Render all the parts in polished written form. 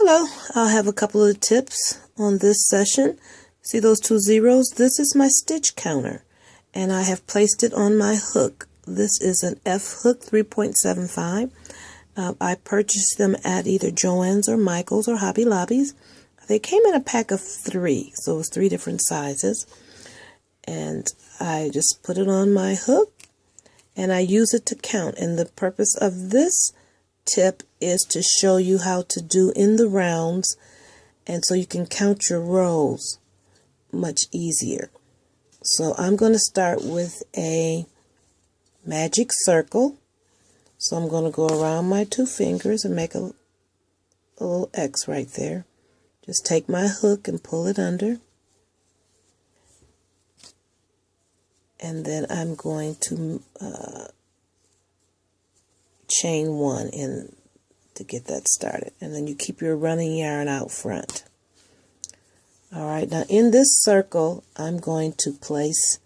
Hello, I'll have a couple of tips on this session. See those two zeros? This is my stitch counter, and I have placed it on my hook. This is an F hook 3.75. I purchased them at either Joann's or Michael's or Hobby Lobby's. They came in a pack of 3, so it was 3 different sizes. And I just put it on my hook, and I use it to count. And the purpose of this tip is to show you how to do in the rounds, and so you can count your rows much easier. So I'm going to start with a magic circle. So I'm going to go around my 2 fingers and make a little X right there. Just take my hook and pull it under. And then I'm going to chain 1 in to get that started. And then you keep your running yarn out front. Alright, now in this circle, I'm going to place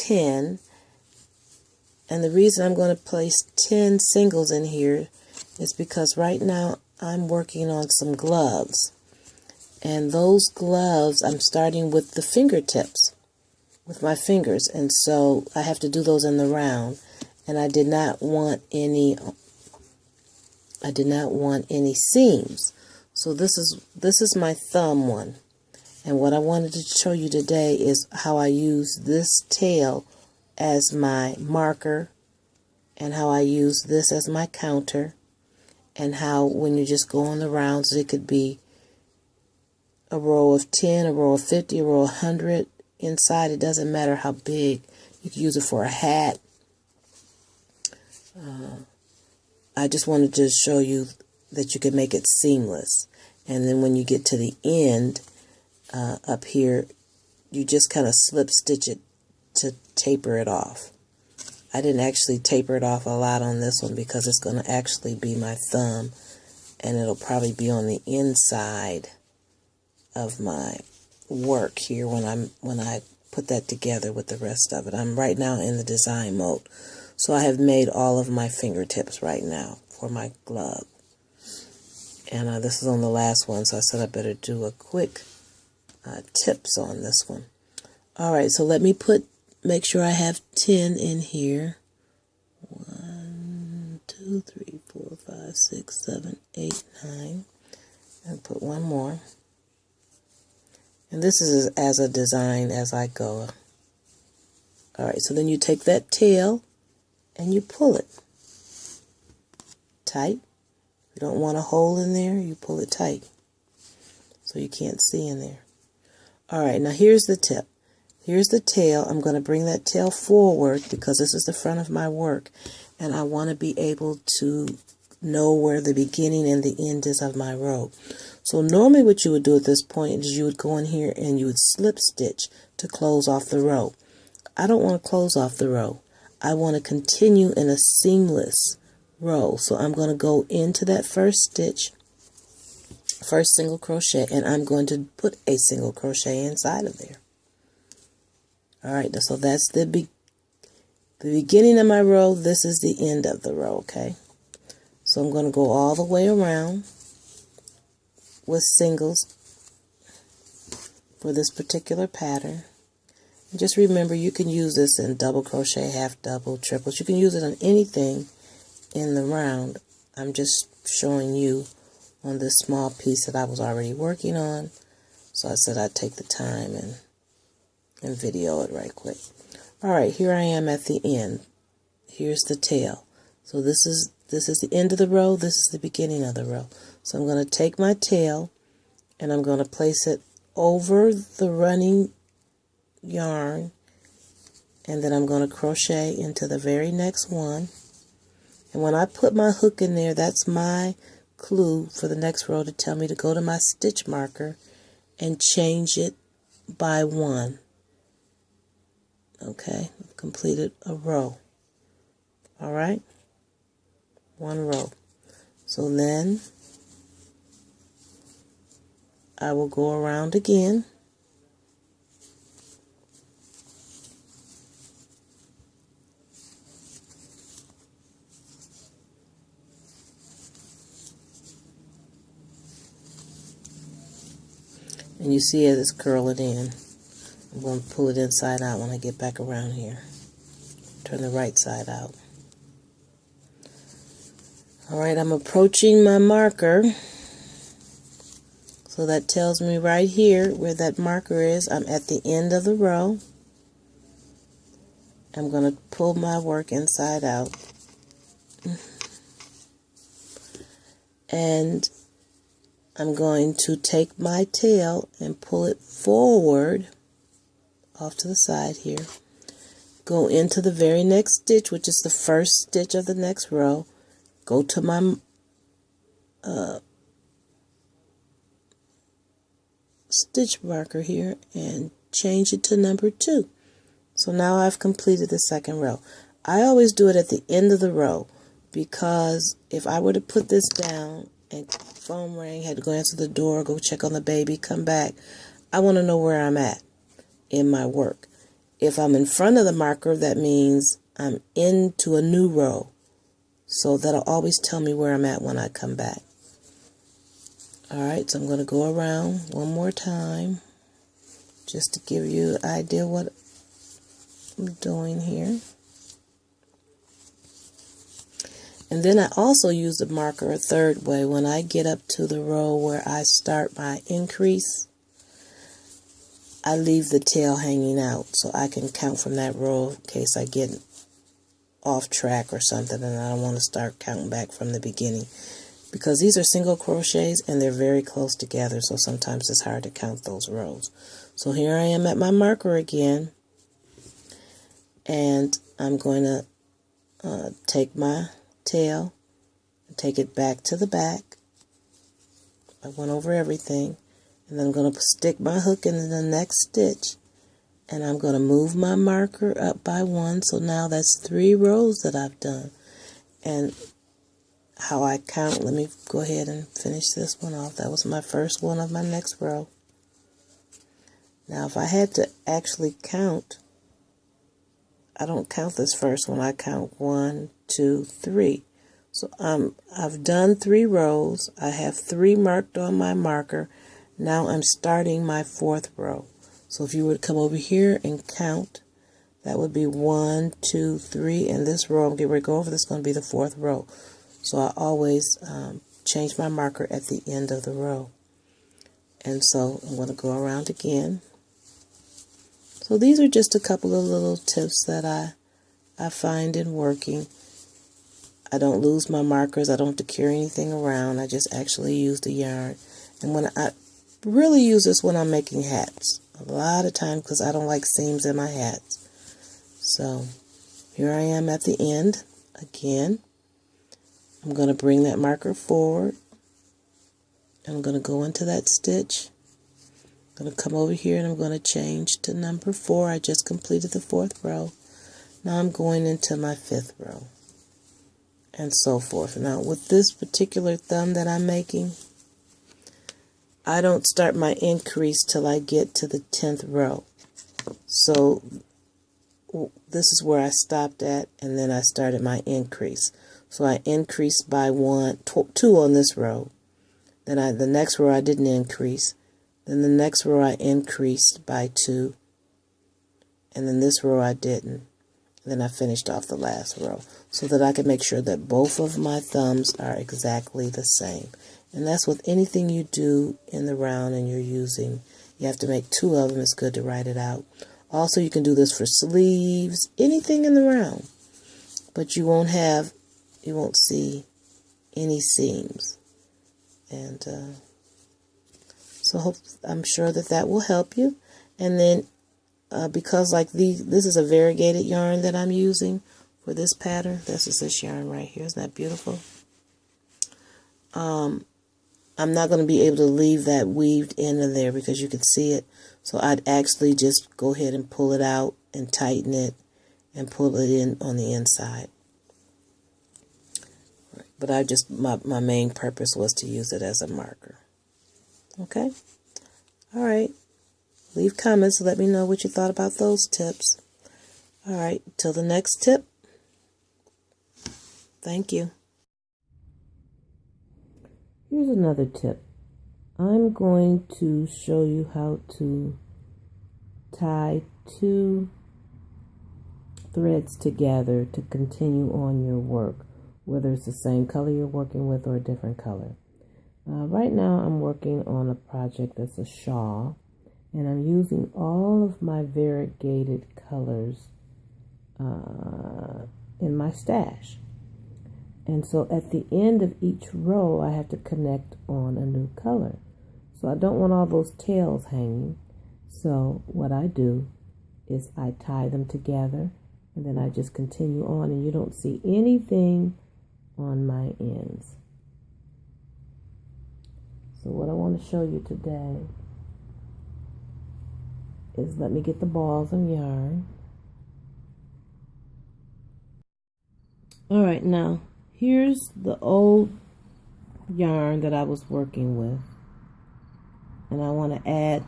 10. And the reason I'm going to place 10 singles in here is because right now I'm working on some gloves. And those gloves, I'm starting with the fingertips, with my fingers. And so I have to do those in the round. And I did not want any seams. So this is my thumb one. And what I wanted to show you today is how I use this tail as my marker, and how I use this as my counter, and how when you just go on the rounds, it could be a row of 10, a row of 50, a row of 100 inside. It doesn't matter how big. You can use it for a hat. I just wanted to show you that you can make it seamless. And then when you get to the end, up here, you just kind of slip stitch it to taper it off. I didn't actually taper it off a lot on this one because it's going to actually be my thumb, and it'll probably be on the inside of my work here when I put that together with the rest of it. I'm right now in the design mode. So I have made all of my fingertips right now for my glove. And this is on the last one, so I said I better do a quick tips on this one. Alright, so let me make sure I have 10 in here. 1, 2, 3, 4, 5, 6, 7, 8, 9. And put one more. And this is as a design as I go. Alright, so then you take that tail and you pull it tight. You don't want a hole in there, you pull it tight so you can't see in there. Alright, now here's the tip. Here's the tail. I'm going to bring that tail forward because this is the front of my work, and I want to be able to know where the beginning and the end is of my row. So normally what you would do at this point is you would go in here and you would slip stitch to close off the row. I don't want to close off the row. I want to continue in a seamless row. So I'm going to go into that first stitch, first single crochet, and I'm going to put a single crochet inside of there. Alright, so that's the beginning of my row. This is the end of the row, okay? So I'm going to go all the way around with singles for this particular pattern. And just remember, you can use this in double crochet, half double, triples. You can use it on anything in the round. I'm just showing you on this small piece that I was already working on. So I said I'd take the time and video it right quick. Alright, here I am at the end. Here's the tail. So this is the end of the row, this is the beginning of the row. So I'm going to take my tail and I'm going to place it over the running yarn, and then I'm going to crochet into the very next one. And when I put my hook in there, that's my clue for the next row to tell me to go to my stitch marker and change it by 1. Okay, I've completed a row. Alright, 1 row. So then I will go around again. And you see it is curling in. I'm going to pull it inside out when I get back around here. Turn the right side out. Alright, I'm approaching my marker. So that tells me right here where that marker is. I'm at the end of the row. I'm going to pull my work inside out. And I'm going to take my tail and pull it forward off to the side here. Go into the very next stitch, which is the first stitch of the next row. Go to my stitch marker here and change it to number 2. So now I've completed the second row. I always do it at the end of the row because if I were to put this down and phone rang, had to go answer the door, go check on the baby, come back, I want to know where I'm at in my work. If I'm in front of the marker, that means I'm into a new row. So that'll always tell me where I'm at when I come back. Alright, so I'm going to go around one more time just to give you an idea what I'm doing here. And then I also use the marker a third way. When I get up to the row where I start my increase, I leave the tail hanging out so I can count from that row in case I get off track or something and I don't want to start counting back from the beginning. Because these are single crochets and they're very close together, so sometimes it's hard to count those rows. So here I am at my marker again, and I'm going to take my tail and take it back to the back. I went over everything. And then I'm going to stick my hook into the next stitch. And I'm going to move my marker up by 1. So now that's 3 rows that I've done. And how I count, let me go ahead and finish this one off. That was my first one of my next row. Now if I had to actually count, I don't count this first one. I count 1, 2, 3. So I've done 3 rows. I have 3 marked on my marker. Now I'm starting my 4th row. So if you were to come over here and count, that would be 1, 2, 3, and this row I'm getting ready to go over, this is going to be the 4th row. So I always change my marker at the end of the row. And so I'm going to go around again. So these are just a couple of little tips that I find in working. I don't lose my markers. I don't have to carry anything around. I just actually use the yarn. And when I really use this when I'm making hats. A lot of times because I don't like seams in my hats. So here I am at the end again. I'm going to bring that marker forward. And I'm going to go into that stitch. I'm going to come over here and I'm going to change to number 4. I just completed the 4th row. Now I'm going into my 5th row. And so forth. Now with this particular thumb that I'm making, I don't start my increase till I get to the 10th row. So this is where I stopped at, and then I started my increase. So I increased by 2 on this row. Then the next row I didn't increase. Then the next row I increased by 2. And then this row I didn't. And then I finished off the last row so that I can make sure that both of my thumbs are exactly the same. And that's with anything you do in the round and you're using. You have to make 2 of them. It's good to write it out. Also, you can do this for sleeves, anything in the round. But you won't see any seams. And so I'm sure that will help you. And then because like this is a variegated yarn that I'm using for this pattern. This is this yarn right here. Isn't that beautiful? I'm not going to be able to leave that weaved end of there because you can see it. So I'd actually just go ahead and pull it out and tighten it and pull it in on the inside. But my main purpose was to use it as a marker. Okay? All right. Leave comments. Let me know what you thought about those tips. All right. Till the next tip. Thank you. Here's another tip. I'm going to show you how to tie 2 threads together to continue on your work, whether it's the same color you're working with or a different color. Right now I'm working on a project that's a shawl, and I'm using all of my variegated colors in my stash. And so at the end of each row I have to connect on a new color. So I don't want all those tails hanging. So what I do is I tie them together, and then I just continue on, and you don't see anything on my ends. So what I want to show you today is, let me get the balls of yarn. All right, now here's the old yarn that I was working with, and I want to add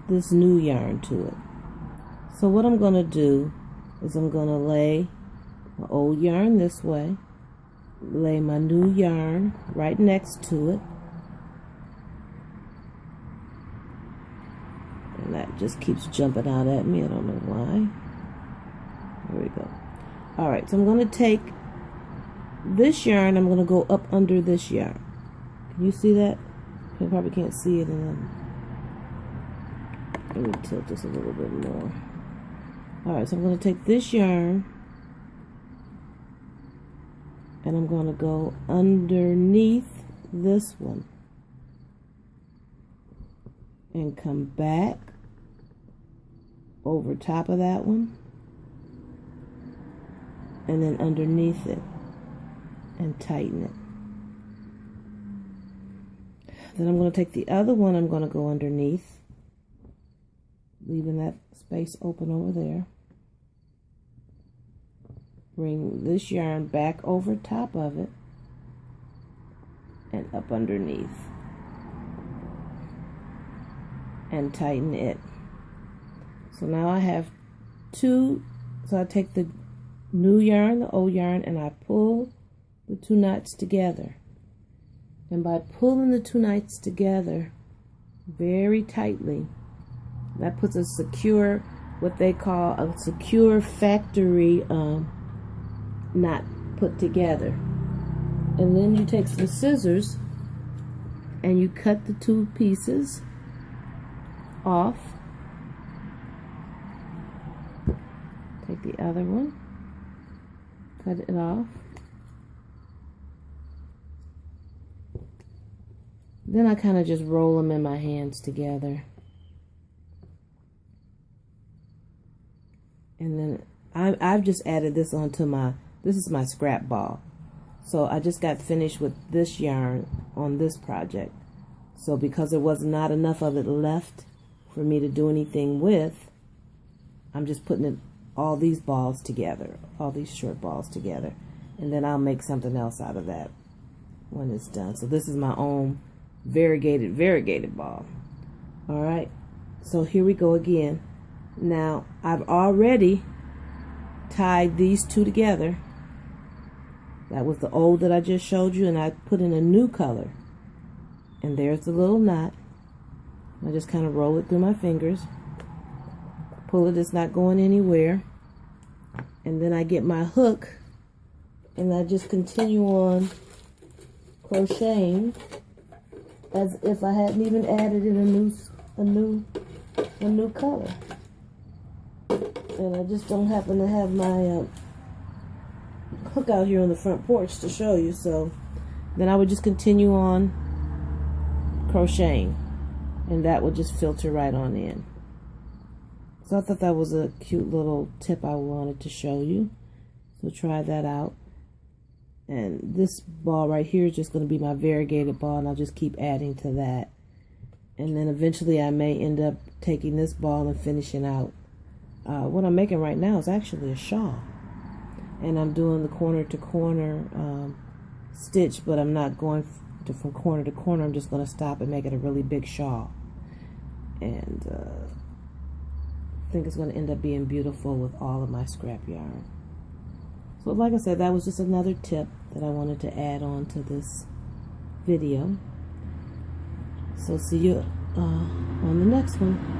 this new yarn to it. So what I'm going to do is I'm going to lay my old yarn this way, lay my new yarn right next to it, and that just keeps jumping out at me. I don't know why. There we go. Alright, so I'm going to take this yarn, I'm going to go up under this yarn. Can you see that? You probably can't see it in them. Let me tilt this a little bit more. Alright, so I'm going to take this yarn and I'm going to go underneath this one and come back over top of that one and then underneath it and tighten it. Then I'm going to take the other one, I'm going to go underneath, leaving that space open over there. Bring this yarn back over top of it and up underneath and tighten it. So now I have 2, so I take the new yarn, the old yarn, and I pull the 2 knots together. And by pulling the 2 knots together very tightly, that puts a secure, what they call a secure factory knot put together. And then you take some scissors and you cut the 2 pieces off. Take the other one, cut it off. Then I kind of just roll them in my hands together. And then I've just added this onto my, this is my scrap ball. So I just got finished with this yarn on this project. So because there was not enough of it left for me to do anything with, I'm just putting it, all these balls together, all these short balls together. And then I'll make something else out of that when it's done. So this is my own variegated ball. All right, so here we go again. Now I've already tied these 2 together. That was the old that I just showed you, and I put in a new color, and there's the little knot. I just kind of roll it through my fingers, pull it, it's not going anywhere, and then I get my hook and I just continue on crocheting as if I hadn't even added in a new color. And I just don't happen to have my hook out here on the front porch to show you, so then I would just continue on crocheting, and that would just filter right on in. So I thought that was a cute little tip I wanted to show you, so try that out. And this ball right here is just going to be my variegated ball, and I'll just keep adding to that. And then eventually I may end up taking this ball and finishing out. What I'm making right now is actually a shawl. And I'm doing the corner to corner stitch, but I'm not going from corner to corner. I'm just going to stop and make it a really big shawl. And I think it's going to end up being beautiful with all of my scrap yarn. So like I said, that was just another tip that I wanted to add on to this video. So see you on the next one.